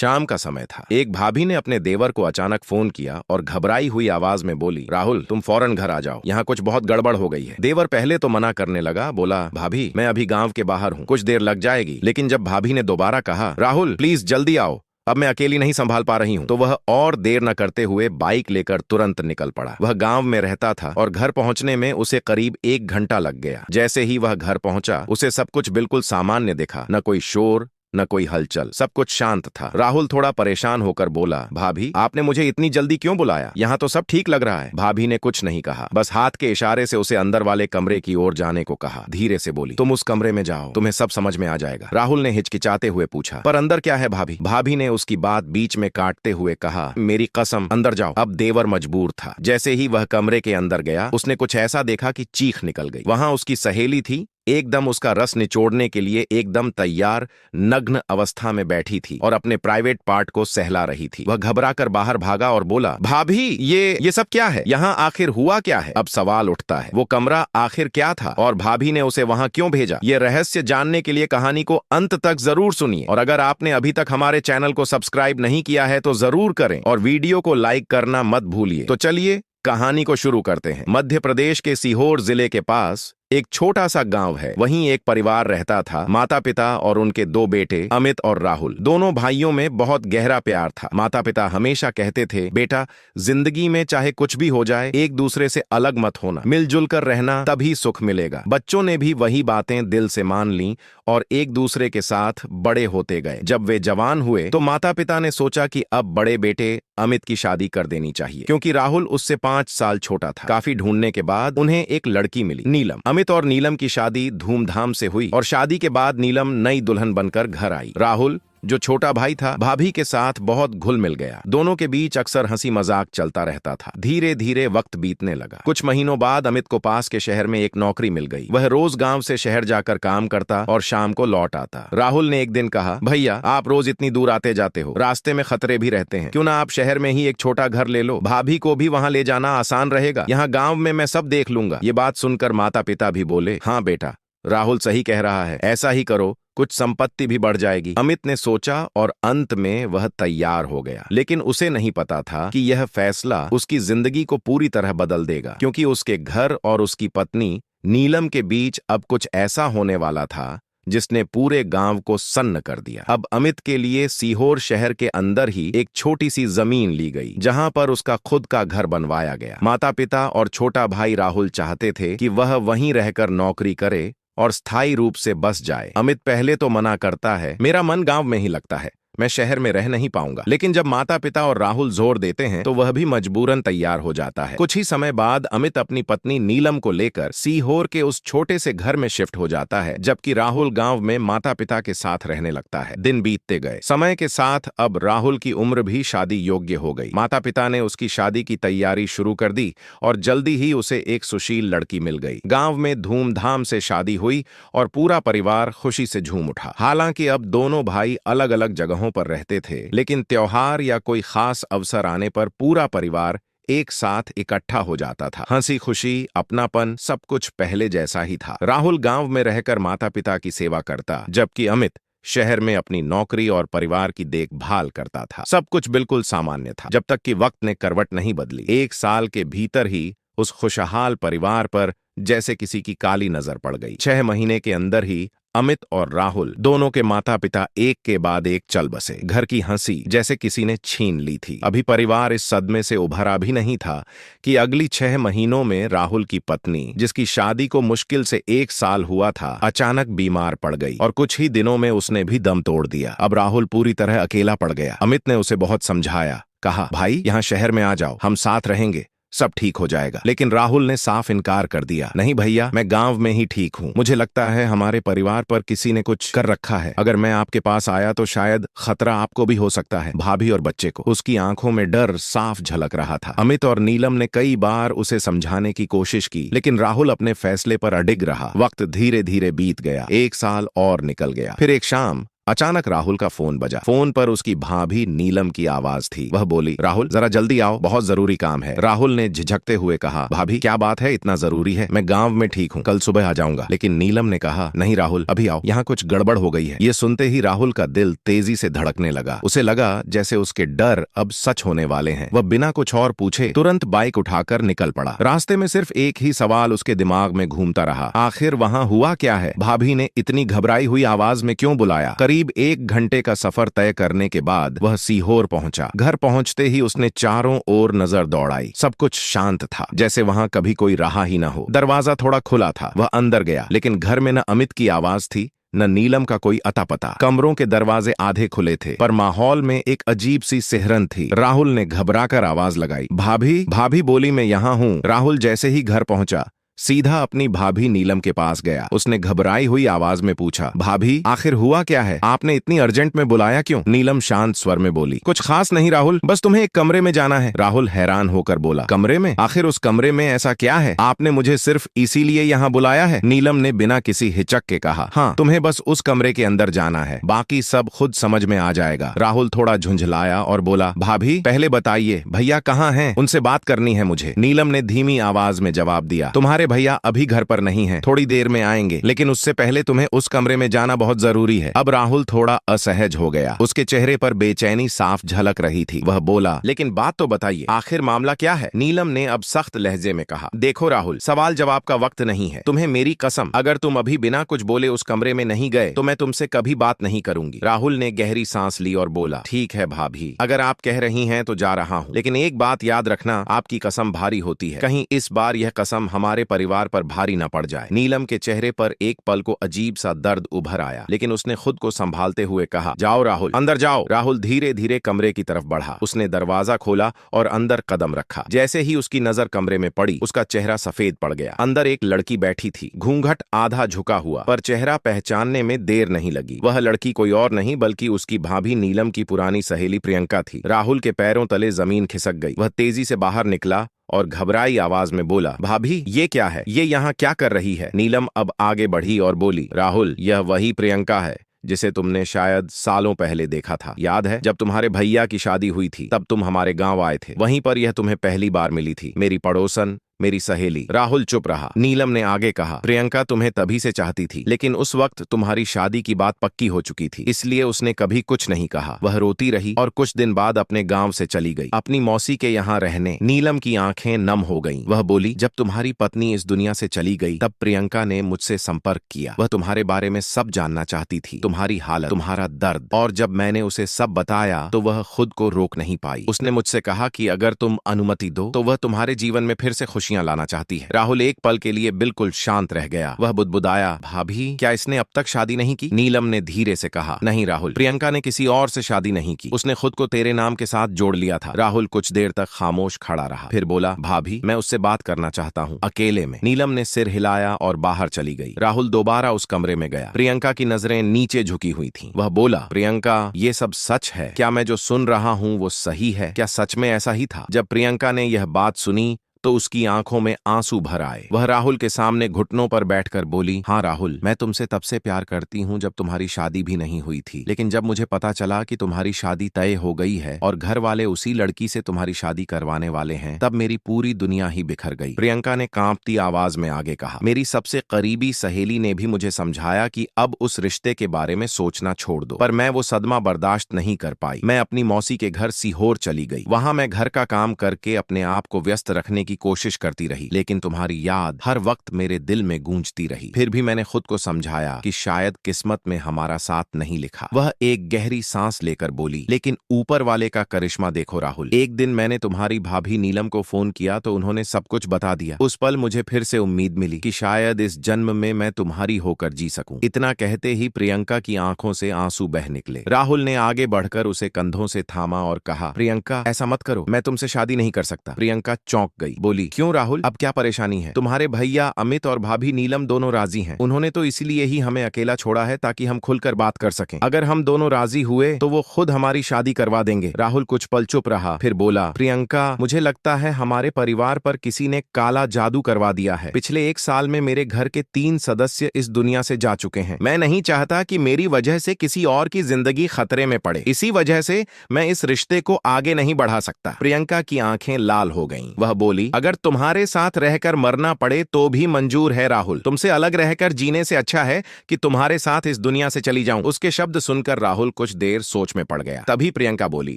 शाम का समय था। एक भाभी ने अपने देवर को अचानक फोन किया और घबराई हुई आवाज में बोली, राहुल तुम फौरन घर आ जाओ, यहाँ कुछ बहुत गड़बड़ हो गई है। देवर पहले तो मना करने लगा, बोला भाभी मैं अभी गांव के बाहर हूँ, कुछ देर लग जाएगी। लेकिन जब भाभी ने दोबारा कहा, राहुल प्लीज जल्दी आओ, अब मैं अकेली नहीं संभाल पा रही हूँ, तो वह और देर न करते हुए बाइक लेकर तुरंत निकल पड़ा। वह गांव में रहता था और घर पहुंचने में उसे करीब 1 घंटा लग गया। जैसे ही वह घर पहुंचा उसे सब कुछ बिल्कुल सामान्य दिखा, न कोई शोर न कोई हलचल, सब कुछ शांत था। राहुल थोड़ा परेशान होकर बोला, भाभी आपने मुझे इतनी जल्दी क्यों बुलाया? यहाँ तो सब ठीक लग रहा है। भाभी ने कुछ नहीं कहा, बस हाथ के इशारे से उसे अंदर वाले कमरे की ओर जाने को कहा। धीरे से बोली, तुम उस कमरे में जाओ, तुम्हें सब समझ में आ जाएगा। राहुल ने हिचकिचाते हुए पूछा, पर अंदर क्या है भाभी? भाभी ने उसकी बात बीच में काटते हुए कहा, मेरी कसम अंदर जाओ। अब देवर मजबूर था। जैसे ही वह कमरे के अंदर गया उसने कुछ ऐसा देखा कि चीख निकल गई। वहां उसकी सहेली थी, एकदम उसका रस निचोड़ने के लिए एकदम तैयार, नग्न अवस्था में बैठी थी और अपने प्राइवेट पार्ट को सहला रही थी। वह घबराकर बाहर भागा और बोला, भाभी ये सब क्या है? यहाँ आखिर हुआ क्या है? अब सवाल उठता है, वो कमरा आखिर क्या था और भाभी ने उसे वहां क्यों भेजा? ये रहस्य जानने के लिए कहानी को अंत तक जरूर सुनिए, और अगर आपने अभी तक हमारे चैनल को सब्सक्राइब नहीं किया है तो जरूर करें और वीडियो को लाइक करना मत भूलिए। तो चलिए कहानी को शुरू करते हैं। मध्य प्रदेश के सीहोर जिले के पास एक छोटा सा गांव है। वहीं एक परिवार रहता था, माता पिता और उनके 2 बेटे अमित और राहुल। दोनों भाइयों में बहुत गहरा प्यार था। माता पिता हमेशा कहते थे, बेटा जिंदगी में चाहे कुछ भी हो जाए एक दूसरे से अलग मत होना, मिलजुल कर रहना, तभी सुख मिलेगा। बच्चों ने भी वही बातें दिल से मान ली और एक दूसरे के साथ बड़े होते गए। जब वे जवान हुए तो माता पिता ने सोचा कि अब बड़े बेटे अमित की शादी कर देनी चाहिए, क्योंकि राहुल उससे 5 साल छोटा था। काफी ढूंढने के बाद उन्हें एक लड़की मिली, नीलम। अमित और नीलम की शादी धूमधाम से हुई और शादी के बाद नीलम नई दुल्हन बनकर घर आई। राहुल जो छोटा भाई था, भाभी के साथ बहुत घुल मिल गया। दोनों के बीच अक्सर हंसी मजाक चलता रहता था। धीरे धीरे वक्त बीतने लगा। कुछ महीनों बाद अमित को पास के शहर में एक नौकरी मिल गई। वह रोज गांव से शहर जाकर काम करता और शाम को लौट आता। राहुल ने एक दिन कहा, भैया आप रोज इतनी दूर आते जाते हो, रास्ते में खतरे भी रहते हैं, क्यों ना आप शहर में ही एक छोटा घर ले लो? भाभी को भी वहां ले जाना आसान रहेगा, यहाँ गाँव में मैं सब देख लूंगा। ये बात सुनकर माता पिता भी बोले, हाँ बेटा राहुल सही कह रहा है, ऐसा ही करो, कुछ संपत्ति भी बढ़ जाएगी। अमित ने सोचा और अंत में वह तैयार हो गया। लेकिन उसे नहीं पता था कि यह फैसला उसकी जिंदगी को पूरी तरह बदल देगा, क्योंकि उसके घर और उसकी पत्नी नीलम के बीच अब कुछ ऐसा होने वाला था जिसने पूरे गांव को सन्न कर दिया। अब अमित के लिए सीहोर शहर के अंदर ही एक छोटी सी जमीन ली गई, जहां पर उसका खुद का घर बनवाया गया। माता पिता और छोटा भाई राहुल चाहते थे कि वह वहीं रहकर नौकरी करे और स्थायी रूप से बस जाए। अमित पहले तो मना करता है, मेरा मन गांव में ही लगता है, मैं शहर में रह नहीं पाऊंगा। लेकिन जब माता पिता और राहुल जोर देते हैं तो वह भी मजबूरन तैयार हो जाता है। कुछ ही समय बाद अमित अपनी पत्नी नीलम को लेकर सीहोर के उस छोटे से घर में शिफ्ट हो जाता है, जबकि राहुल गांव में माता पिता के साथ रहने लगता है। दिन बीतते गए। समय के साथ अब राहुल की उम्र भी शादी योग्य हो गई। माता पिता ने उसकी शादी की तैयारी शुरू कर दी और जल्दी ही उसे एक सुशील लड़की मिल गई। गांव में धूमधाम से शादी हुई और पूरा परिवार खुशी से झूम उठा। हालांकि अब दोनों भाई अलग अलग जगहों पर रहते थे, लेकिन त्योहार या कोई खास अवसर आने पर पूरा परिवार एक साथ इकट्ठा हो जाता था। हंसी खुशी, अपनापन, सब कुछ पहले जैसा ही था। राहुल गांव में रहकर माता पिता की सेवा करता, जबकि अमित शहर में अपनी नौकरी और परिवार की देखभाल करता था। सब कुछ बिल्कुल सामान्य था, जब तक कि वक्त ने करवट नहीं बदली। 1 साल के भीतर ही उस खुशहाल परिवार पर जैसे किसी की काली नजर पड़ गई। 6 महीने के अंदर ही अमित और राहुल दोनों के माता पिता एक के बाद एक चल बसे। घर की हंसी जैसे किसी ने छीन ली थी। अभी परिवार इस सदमे से उभरा भी नहीं था कि अगली 6 महीनों में राहुल की पत्नी, जिसकी शादी को मुश्किल से 1 साल हुआ था, अचानक बीमार पड़ गई और कुछ ही दिनों में उसने भी दम तोड़ दिया। अब राहुल पूरी तरह अकेला पड़ गया। अमित ने उसे बहुत समझाया, कहा, भाई यहाँ शहर में आ जाओ, हम साथ रहेंगे, सब ठीक हो जाएगा। लेकिन राहुल ने साफ इनकार कर दिया, नहीं भैया मैं गांव में ही ठीक हूँ, मुझे लगता है हमारे परिवार पर किसी ने कुछ कर रखा है, अगर मैं आपके पास आया तो शायद खतरा आपको भी हो सकता है, भाभी और बच्चे को। उसकी आंखों में डर साफ झलक रहा था। अमित और नीलम ने कई बार उसे समझाने की कोशिश की, लेकिन राहुल अपने फैसले पर अडिग रहा। वक्त धीरे धीरे बीत गया। 1 साल और निकल गया। फिर एक शाम अचानक राहुल का फोन बजा। फोन पर उसकी भाभी नीलम की आवाज थी। वह बोली, राहुल जरा जल्दी आओ, बहुत जरूरी काम है। राहुल ने झिझकते हुए कहा, भाभी क्या बात है, इतना जरूरी है? मैं गांव में ठीक हूँ, कल सुबह आ जाऊंगा। लेकिन नीलम ने कहा, नहीं राहुल अभी आओ, यहाँ कुछ गड़बड़ हो गई है। ये सुनते ही राहुल का दिल तेजी से धड़कने लगा। उसे लगा जैसे उसके डर अब सच होने वाले हैं। वह बिना कुछ और पूछे तुरंत बाइक उठाकर निकल पड़ा। रास्ते में सिर्फ एक ही सवाल उसके दिमाग में घूमता रहा, आखिर वहां हुआ क्या है? भाभी ने इतनी घबराई हुई आवाज में क्यों बुलाया? करीब 1 घंटे का सफर तय करने के बाद वह सीहोर पहुंचा। घर पहुंचते ही उसने चारों ओर नजर दौड़ाई। सब कुछ शांत था, जैसे वहां कभी कोई रहा ही न हो। दरवाजा थोड़ा खुला था। वह अंदर गया, लेकिन घर में न अमित की आवाज थी, न नीलम का कोई अता पता। कमरों के दरवाजे आधे खुले थे, पर माहौल में एक अजीब सी सिहरन थी। राहुल ने घबराकर आवाज लगाई, भाभी। भाभी बोली, मैं यहाँ हूँ। राहुल जैसे ही घर पहुंचा सीधा अपनी भाभी नीलम के पास गया। उसने घबराई हुई आवाज में पूछा, भाभी आखिर हुआ क्या है? आपने इतनी अर्जेंट में बुलाया क्यों? नीलम शांत स्वर में बोली, कुछ खास नहीं राहुल, बस तुम्हें एक कमरे में जाना है। राहुल हैरान होकर बोला, कमरे में? आखिर उस कमरे में ऐसा क्या है? आपने मुझे सिर्फ इसीलिए यहाँ बुलाया है? नीलम ने बिना किसी हिचक के कहा, हाँ, तुम्हें बस उस कमरे के अंदर जाना है, बाकी सब खुद समझ में आ जाएगा। राहुल थोड़ा झुंझलाया और बोला, भाभी पहले बताइए भैया कहाँ हैं? उनसे बात करनी है मुझे। नीलम ने धीमी आवाज में जवाब दिया, तुम्हारे भैया अभी घर पर नहीं हैं, थोड़ी देर में आएंगे, लेकिन उससे पहले तुम्हें उस कमरे में जाना बहुत जरूरी है। अब राहुल थोड़ा असहज हो गया। उसके चेहरे पर बेचैनी साफ झलक रही थी। वह बोला, लेकिन बात तो बताइए, आखिर मामला क्या है? नीलम ने अब सख्त लहजे में कहा, देखो राहुल, सवाल जवाब का वक्त नहीं है। तुम्हें मेरी कसम, अगर तुम अभी बिना कुछ बोले उस कमरे में नहीं गए तो मैं तुमसे कभी बात नहीं करूंगी। राहुल ने गहरी सांस ली और बोला, ठीक है भाभी, अगर आप कह रही हैं तो जा रहा हूं, लेकिन एक बात याद रखना, आपकी कसम भारी होती है, कहीं इस बार यह कसम हमारे परिवार पर भारी न पड़ जाए। नीलम के चेहरे पर एक पल को अजीब सा दर्द उभर आया, लेकिन उसने खुद को संभालते हुए कहा, जाओ राहुल, अंदर जाओ। राहुल धीरे धीरे कमरे की तरफ बढ़ा। उसने दरवाजा खोला और अंदर कदम रखा। जैसे ही उसकी नजर कमरे में पड़ी, उसका चेहरा सफेद पड़ गया। अंदर एक लड़की बैठी थी, घूंघट आधा झुका हुआ, पर चेहरा पहचानने में देर नहीं लगी। वह लड़की कोई और नहीं बल्कि उसकी भाभी नीलम की पुरानी सहेली प्रियंका थी। राहुल के पैरों तले जमीन खिसक गई। वह तेजी से बाहर निकला और घबराई आवाज में बोला, भाभी ये क्या है? ये यहाँ क्या कर रही है? नीलम अब आगे बढ़ी और बोली, राहुल यह वही प्रियंका है जिसे तुमने शायद सालों पहले देखा था। याद है जब तुम्हारे भैया की शादी हुई थी, तब तुम हमारे गांव आए थे, वहीं पर यह तुम्हें पहली बार मिली थी, मेरी पड़ोसन, मेरी सहेली। राहुल चुप रहा। नीलम ने आगे कहा, प्रियंका तुम्हें तभी से चाहती थी, लेकिन उस वक्त तुम्हारी शादी की बात पक्की हो चुकी थी, इसलिए उसने कभी कुछ नहीं कहा। वह रोती रही और कुछ दिन बाद अपने गांव से चली गई, अपनी मौसी के यहाँ रहने। नीलम की आंखें नम हो गईं। वह बोली, जब तुम्हारी पत्नी इस दुनिया से चली गई, तब प्रियंका ने मुझसे संपर्क किया। वह तुम्हारे बारे में सब जानना चाहती थी, तुम्हारी हालत, तुम्हारा दर्द, और जब मैंने उसे सब बताया तो वह खुद को रोक नहीं पाई। उसने मुझसे कहा कि अगर तुम अनुमति दो तो वह तुम्हारे जीवन में फिर से खुशियां लाना चाहती है। राहुल एक पल के लिए बिल्कुल शांत रह गया। वह बुदबुदाया, भाभी क्या इसने अब तक शादी नहीं की? नीलम ने धीरे से कहा, नहीं राहुल, प्रियंका ने किसी और से शादी नहीं की, उसने खुद को तेरे नाम के साथ जोड़ लिया था। राहुल कुछ देर तक खामोश खड़ा रहा, फिर बोला, भाभी मैं उससे बात करना चाहता हूँ, अकेले में। नीलम ने सिर हिलाया और बाहर चली गई। राहुल दोबारा उस कमरे में गया। प्रियंका की नजरें नीचे झुकी हुई थी। वह बोला, प्रियंका ये सब सच है? क्या मैं जो सुन रहा हूँ वो सही है? क्या सच में ऐसा ही था? जब प्रियंका ने यह बात सुनी तो उसकी आंखों में आंसू भर आए। वह राहुल के सामने घुटनों पर बैठकर बोली, हाँ राहुल, मैं तुमसे तब से प्यार करती हूँ जब तुम्हारी शादी भी नहीं हुई थी, लेकिन जब मुझे पता चला कि तुम्हारी शादी तय हो गई है और घर वाले उसी लड़की से तुम्हारी शादी करवाने वाले हैं, तब मेरी पूरी दुनिया ही बिखर गई। प्रियंका ने कांपती आवाज में आगे कहा, मेरी सबसे करीबी सहेली ने भी मुझे समझाया कि अब उस रिश्ते के बारे में सोचना छोड़ दो, पर मैं वो सदमा बर्दाश्त नहीं कर पाई। मैं अपनी मौसी के घर सीहोर चली गई। वहां मैं घर का काम करके अपने आप को व्यस्त रखने की कोशिश करती रही, लेकिन तुम्हारी याद हर वक्त मेरे दिल में गूंजती रही। फिर भी मैंने खुद को समझाया कि शायद किस्मत में हमारा साथ नहीं लिखा। वह एक गहरी सांस लेकर बोली, लेकिन ऊपर वाले का करिश्मा देखो राहुल, एक दिन मैंने तुम्हारी भाभी नीलम को फोन किया तो उन्होंने सब कुछ बता दिया। उस पल मुझे फिर से उम्मीद मिली कि शायद इस जन्म में मैं तुम्हारी होकर जी सकूं। इतना कहते ही प्रियंका की आंखों से आंसू बह निकले। राहुल ने आगे बढ़कर उसे कंधों से थामा और कहा, प्रियंका ऐसा मत करो, मैं तुमसे शादी नहीं कर सकता। प्रियंका चौंक गई। बोली, क्यों राहुल, अब क्या परेशानी है? तुम्हारे भैया अमित और भाभी नीलम दोनों राजी हैं। उन्होंने तो इसलिए ही हमें अकेला छोड़ा है ताकि हम खुलकर बात कर सकें। अगर हम दोनों राजी हुए तो वो खुद हमारी शादी करवा देंगे। राहुल कुछ पल चुप रहा, फिर बोला, प्रियंका, मुझे लगता है हमारे परिवार पर किसी ने काला जादू करवा दिया है। पिछले 1 साल में मेरे घर के 3 सदस्य इस दुनिया से जा चुके हैं। मैं नहीं चाहता कि मेरी वजह से किसी और की जिंदगी खतरे में पड़े। इसी वजह से मैं इस रिश्ते को आगे नहीं बढ़ा सकता। प्रियंका की आंखें लाल हो गईं। वह बोली, अगर तुम्हारे साथ रहकर मरना पड़े तो भी मंजूर है राहुल। तुमसे अलग रहकर जीने से अच्छा है कि तुम्हारे साथ इस दुनिया से चली जाऊं। उसके शब्द सुनकर राहुल कुछ देर सोच में पड़ गया। तभी प्रियंका बोली,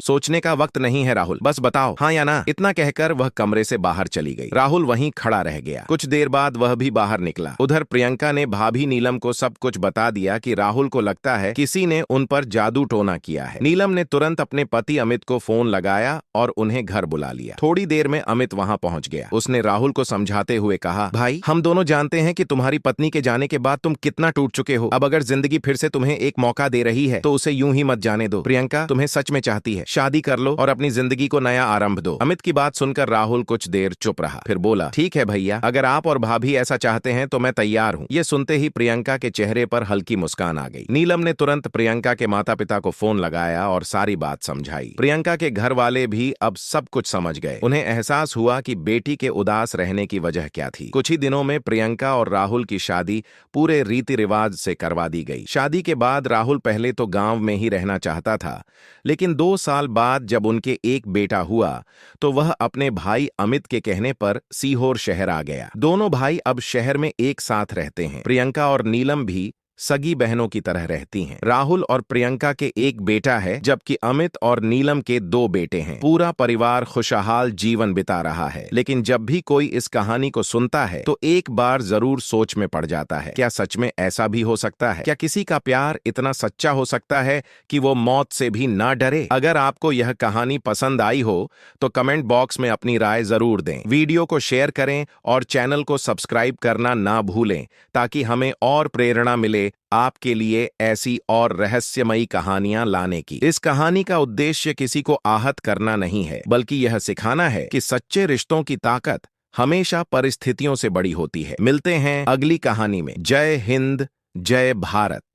सोचने का वक्त नहीं है राहुल, बस बताओ हाँ या ना। इतना कहकर वह कमरे से बाहर चली गई। राहुल वहीं खड़ा रह गया। कुछ देर बाद वह भी बाहर निकला। उधर प्रियंका ने भाभी नीलम को सब कुछ बता दिया कि राहुल को लगता है किसी ने उन पर जादू टोना किया है। नीलम ने तुरंत अपने पति अमित को फोन लगाया और उन्हें घर बुला लिया। थोड़ी देर में अमित वहां पहुंच गया। उसने राहुल को समझाते हुए कहा, भाई, हम दोनों जानते हैं कि तुम्हारी पत्नी के जाने के बाद तुम कितना टूट चुके हो। अब अगर जिंदगी फिर से तुम्हें एक मौका दे रही है तो उसे यूं ही मत जाने दो। प्रियंका तुम्हें सच में चाहती है, शादी कर लो और अपनी जिंदगी को नया आरंभ दो। अमित की बात सुनकर राहुल कुछ देर चुप रहा, फिर बोला, ठीक है भैया, अगर आप और भाभी ऐसा चाहते हैं तो मैं तैयार हूं। ये सुनते ही प्रियंका के चेहरे पर हल्की मुस्कान आ गई। नीलम ने तुरंत प्रियंका के माता पिता को फोन लगाया और सारी बात समझाई। प्रियंका के घर वाले भी अब सब कुछ समझ गए। उन्हें एहसास हुआ कि बेटी के उदास रहने की वजह क्या थी। कुछ ही दिनों में प्रियंका और राहुल की शादी पूरे रीति रिवाज से करवा दी गई। शादी के बाद राहुल पहले तो गांव में ही रहना चाहता था, लेकिन 2 साल बाद जब उनके एक बेटा हुआ तो वह अपने भाई अमित के कहने पर सीहोर शहर आ गया। दोनों भाई अब शहर में एक साथ रहते हैं। प्रियंका और नीलम भी सगी बहनों की तरह रहती हैं। राहुल और प्रियंका के एक बेटा है, जबकि अमित और नीलम के 2 बेटे हैं। पूरा परिवार खुशहाल जीवन बिता रहा है। लेकिन जब भी कोई इस कहानी को सुनता है तो एक बार जरूर सोच में पड़ जाता है, क्या सच में ऐसा भी हो सकता है? क्या किसी का प्यार इतना सच्चा हो सकता है कि वो मौत से भी ना डरे? अगर आपको यह कहानी पसंद आई हो तो कमेंट बॉक्स में अपनी राय जरूर दें। वीडियो को शेयर करें और चैनल को सब्सक्राइब करना ना भूलें ताकि हमें और प्रेरणा मिले आपके लिए ऐसी और रहस्यमयी कहानियां लाने की। इस कहानी का उद्देश्य किसी को आहत करना नहीं है, बल्कि यह सिखाना है कि सच्चे रिश्तों की ताकत हमेशा परिस्थितियों से बड़ी होती है। मिलते हैं अगली कहानी में। जय हिंद, जय भारत।